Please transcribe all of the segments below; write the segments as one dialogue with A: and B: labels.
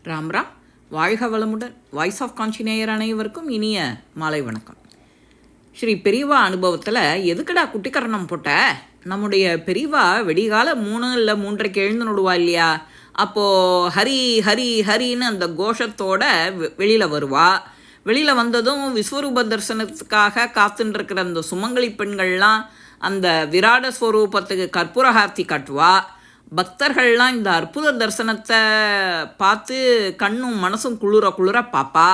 A: ராம்ராம். வாழ்க வளமுடன். Voice of காஞ்சி நேயர் அனைவருக்கும் இனிய மாலை வணக்கம். ஸ்ரீ பெரியவா அனுபவத்தில் எதுக்குடா குட்டிக்கரணம் போட்ட? நம்முடைய பெரியவா வெடிகால 3 இல்லை 3:30 எழுந்து நடுவா இல்லையா? அப்போது ஹரி ஹரி ஹரின்னு அந்த கோஷத்தோட வெளியில் வருவா. வெளியில் வந்ததும் விஸ்வரூப தரிசனத்துக்காக காத்துட்டுருக்கிற அந்த சுமங்கலி பெண்கள்லாம் அந்த விராட ஸ்வரூபத்துக்கு கற்பூரஹார்த்தி காட்டுவா. பக்தர்கள்லாம் இந்த அற்புத தரிசனத்தை பார்த்து கண்ணும் மனசும் குளிர பார்ப்பா.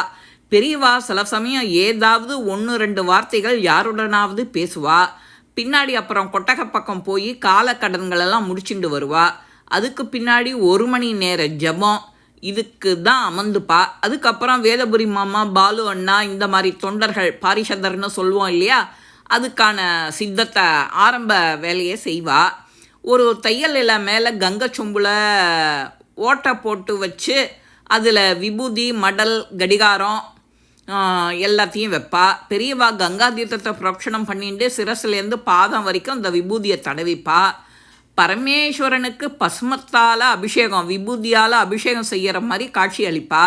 A: பெரியவா சில சமயம் ஏதாவது 1-2 வார்த்தைகள் யாருடனாவது பேசுவா. பின்னாடி அப்புறம் கொட்டகை பக்கம் போய் காலக்கடன்களெல்லாம் முடிச்சுட்டு வருவா. அதுக்கு பின்னாடி 1 மணி நேர ஜபம் இதுக்கு தான் அமர்ந்துப்பா. அதுக்கப்புறம் வேதபுரி மாமா, பாலு அண்ணா, இந்த மாதிரி தொண்டர்கள், பாரிஷதர்னு சொல்லுவோம் இல்லையா, அதுக்கான சித்தத்தை ஆரம்ப வேலையை செய்வா. ஒரு தையல் இலை மேலே கங்கை சொம்பில் ஓட்டை போட்டு வச்சு அதில் விபூதி, மடல், கடிகாரம் எல்லாத்தையும் வைப்பா. பெரியவா கங்கா தீர்த்தத்தை புரோக்ஷணம் பண்ணிட்டு சிரசுலேருந்து பாதம் வரைக்கும் அந்த விபூதியை தடவிப்பா. பரமேஸ்வரனுக்கு பஸ்மத்தால் அபிஷேகம், விபூதியால் அபிஷேகம் செய்கிற மாதிரி காட்சி அளிப்பா.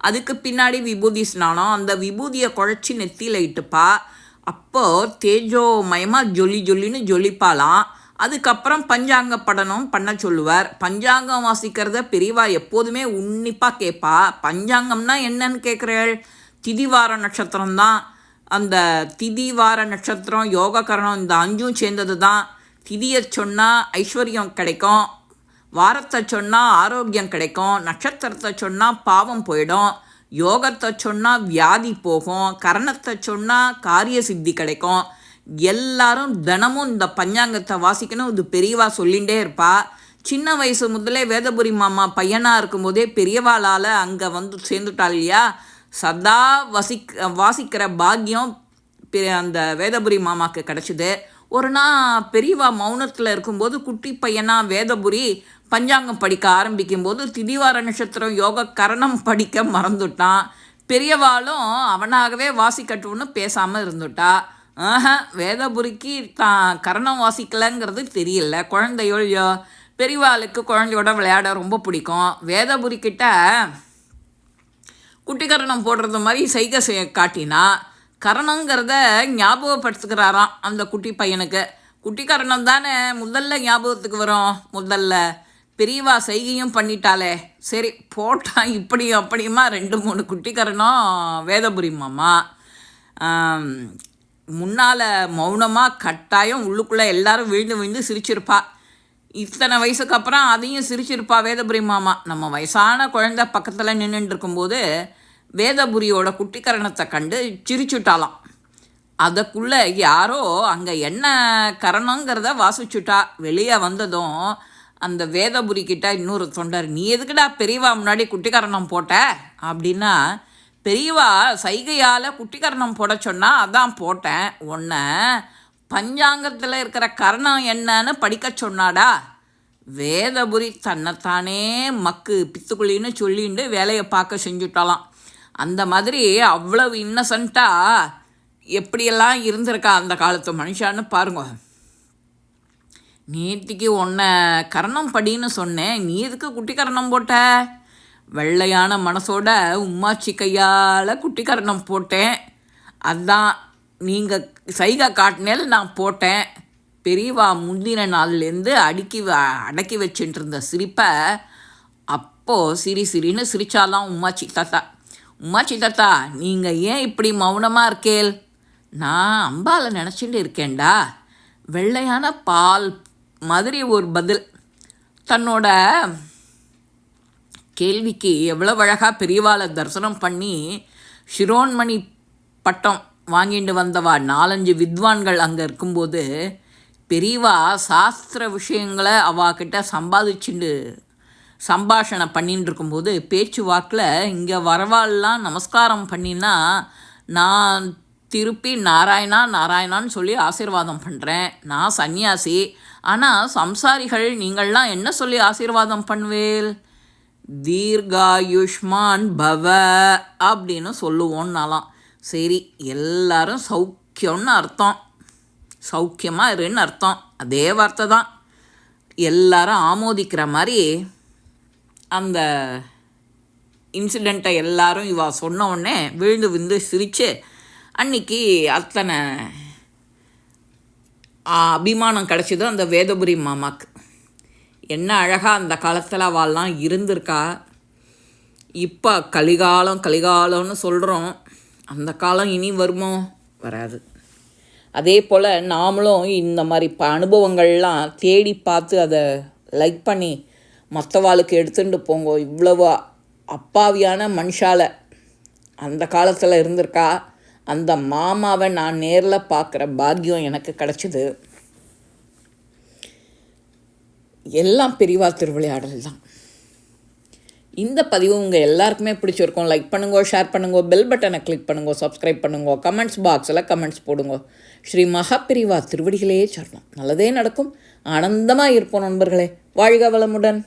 A: அதுக்கு பின்னாடி விபூதி ஸ்நானம், அந்த விபூதியை குழச்சி நெத்தியில் இட்டுப்பா. அப்போது தேஜோமயமாக ஜொலின்னு ஜொலிப்பாலாம். அதுக்கப்புறம் பஞ்சாங்க படனம் பண்ண சொல்லுவார். பஞ்சாங்கம் வாசிக்கிறத பெரியவா எப்போதுமே உன்னிப்பாக கேட்பா. பஞ்சாங்கம்னா என்னன்னு கேட்குறாள்? திதிவார நட்சத்திரம்தான். அந்த திதிவார நட்சத்திரம், யோககரணம், இந்த 5ம் சேர்ந்தது தான். திதியை சொன்னால் ஐஸ்வர்யம் கிடைக்கும், வாரத்தை சொன்னால் ஆரோக்கியம் கிடைக்கும், நட்சத்திரத்தை சொன்னால் பாவம் போயிடும், யோகத்தை சொன்னால் வியாதி போகும், கரணத்தை சொன்னால் காரிய சித்தி கிடைக்கும். எல்லாரும் தினமும் இந்த பஞ்சாங்கத்தை வாசிக்கணும். இது பெரியவா சொல்லிகிட்டே இருப்பா. சின்ன வயசு முதலே வேதபுரி மாமா பையனாக இருக்கும்போதே பெரியவாளால் அங்கே வந்து சேர்ந்துட்டாள் இல்லையா, சதா வாசிக்கிற பாக்கியம் அந்த வேதபுரி மாமாவுக்கு கிடச்சிது. ஒரு நாள் பெரியவா மௌனத்தில் இருக்கும்போது குட்டி பையனாக வேதபுரி பஞ்சாங்கம் படிக்க ஆரம்பிக்கும்போது திதிவார நட்சத்திரம் யோக கரணம் படிக்க மறந்துட்டான். பெரியவாளும் அவனாகவே வாசிக்கட்டும்னு பேசாமல் இருந்துட்டா. வேதபுரிக்கு தான் கரணம் வாசிக்கலைங்கிறது தெரியல. குழந்தையோ பெரியவாளுக்கு குழந்தையோட விளையாட ரொம்ப பிடிக்கும். வேதபுரிக்கிட்ட குட்டிக்கரணம் போடுறது மாதிரி சைகை காட்டினா கரணங்கிறத ஞாபகப்படுத்துக்கிறாராம் அந்த குட்டி பையனுக்கு. குட்டிக்கரணம் தானே முதல்ல ஞாபகத்துக்கு வரும். முதல்ல பெரியவா சைகையும் பண்ணிட்டாலே, சரி போட்டான். இப்படியும் அப்படியுமா 2-3 குட்டிக்கரணம் வேதபுரி மாமா. முன்னால் மௌனமாக கட்டாயம் உள்ளுக்குள்ளே எல்லாரும் விழுந்து சிரிச்சிருப்பா. இத்தனை வயசுக்கு அப்புறம் அதையும் சிரிச்சிருப்பா வேதபுரி மாமா. நம்ம வயசான குழந்தை பக்கத்தில் நின்றுட்டு இருக்கும்போது வேதபுரியோட குட்டிக்கரணத்தை கண்டு சிரிச்சுட்டாலாம். அதுக்குள்ளே யாரோ அங்கே என்ன கரணங்கிறத வாசிச்சுட்டா. வெளியே வந்ததும் அந்த வேதபுரிக்கிட்ட இன்னொரு தொண்டர், நீ எதுக்குடா பெரியவா முன்னாடி குட்டிக்கரணம் போட்ட அப்படின்னா, பெரியவா சைகையால் குட்டிக்கரணம் போட சொன்னால் அதான் போட்டேன். உன்னை பஞ்சாங்கத்தில் இருக்கிற கரணம் என்னன்னு படிக்க சொன்னாடா. வேதபுரி தன்னைத்தானே மக்கு பித்துக்குழின்னு சொல்லிட்டு வேலையை பார்க்க செஞ்சுட்டாலாம். அந்த மாதிரி அவ்வளவு இன்னசென்ட்டாக எப்படியெல்லாம் இருந்திருக்கா அந்த காலத்து மனுஷான்னு பாருங்க. நேற்றுக்கு உன்னை கரணம் படின்னு சொன்னேன், நீ எதுக்கு குட்டிக்கரணம் போட்ட? வெள்ளையான மனசோட உம்மாச்சி கையால் குட்டிக்கரணம் போட்டேன். அதான் நீங்கள் சைகை காட்டினேல் நான் போட்டேன். பெரியவா முந்தின நாள்லேருந்து அடக்கி வச்சுட்டு இருந்த சிரிப்பை அப்போது சிரின்னு சிரிச்சாலாம் உம்மாச்சி தாத்தா. உம்மாச்சி தாத்தா, நீங்கள் ஏன் இப்படி மௌனமாக இருக்கேள்? நான் அம்பாவை நினச்சிட்டு இருக்கேன்டா. வெள்ளையான பால் மாதிரி ஒரு பதில். தன்னோட கேள்விக்கு எவ்வளோ அழகாக பெரியவாளை தரிசனம் பண்ணி சிரோன்மணி பட்டம் வாங்கிட்டு வந்தவா 4-5 வித்வான்கள் அங்கே இருக்கும்போது பெரியவா சாஸ்திர விஷயங்களை அவாக்கிட்ட சம்பாஷணை பண்ணின்னு இருக்கும்போது பேச்சு வாக்கில் இங்கே வரவாள்லாம் நமஸ்காரம் பண்ணினா நான் திருப்பி நாராயணான்னு சொல்லி ஆசீர்வாதம் பண்ணுறேன். நான் சன்னியாசி. ஆனால் சம்சாரிகள் நீங்கள்லாம் என்ன சொல்லி ஆசீர்வாதம் பண்ணுவேல்? தீர்காயுஷ்மான் பவ அப்படின்னு சொல்லுவோன்னாலாம். சரி, எல்லாரும் சௌக்கியம்னு அர்த்தம், சௌக்கியமாக இருன்னு அர்த்தம். அதே வார்த்தை தான். எல்லாரும் ஆமோதிக்கிற மாதிரி அந்த இன்சிடெண்ட்டை எல்லாரும் இவ சொன்ன உடனே விழுந்து விழுந்து சிரித்து அன்னைக்கு அத்தனை அபிமானம் கிடச்சிதோ அந்த வேதபுரி மாமாக்கு. என்ன அழகாக அந்த காலத்தில் அவள்லாம் இருந்திருக்கா. இப்போ கலிகாலம்னு சொல்கிறோம், அந்த காலம் இனி வருமோ? வராது. அதே போல் நாமளும் இந்த மாதிரி அனுபவங்கள்லாம் தேடி பார்த்து அதை லைக் பண்ணி மற்றவாளுக்கு எடுத்துகிட்டு போங்க. இவ்வளவு அப்பாவியான மனுஷால அந்த காலத்தில் இருந்திருக்கா. அந்த மாமாவை நான் நேரில் பார்க்குற பாக்கியம் எனக்கு கிடச்சிது. எல்லாம் பெரியவா திருவிளையாடல் தான். இந்த பதிவு உங்கள் எல்லாருக்குமே பிடிச்சிருக்கோம். லைக் பண்ணுங்க, ஷேர் பண்ணுங்க, பெல் பட்டனை கிளிக் பண்ணுங்க, சப்ஸ்கிரைப் பண்ணுங்க, கமெண்ட்ஸ் பாக்ஸில் கமெண்ட்ஸ் போடுங்க. ஸ்ரீ மகா பெரியவா திருவடிகளே சரணம். நல்லதே நடக்கும். ஆனந்தமாக இருப்போம் நண்பர்களே. வாழ்க வளமுடன்.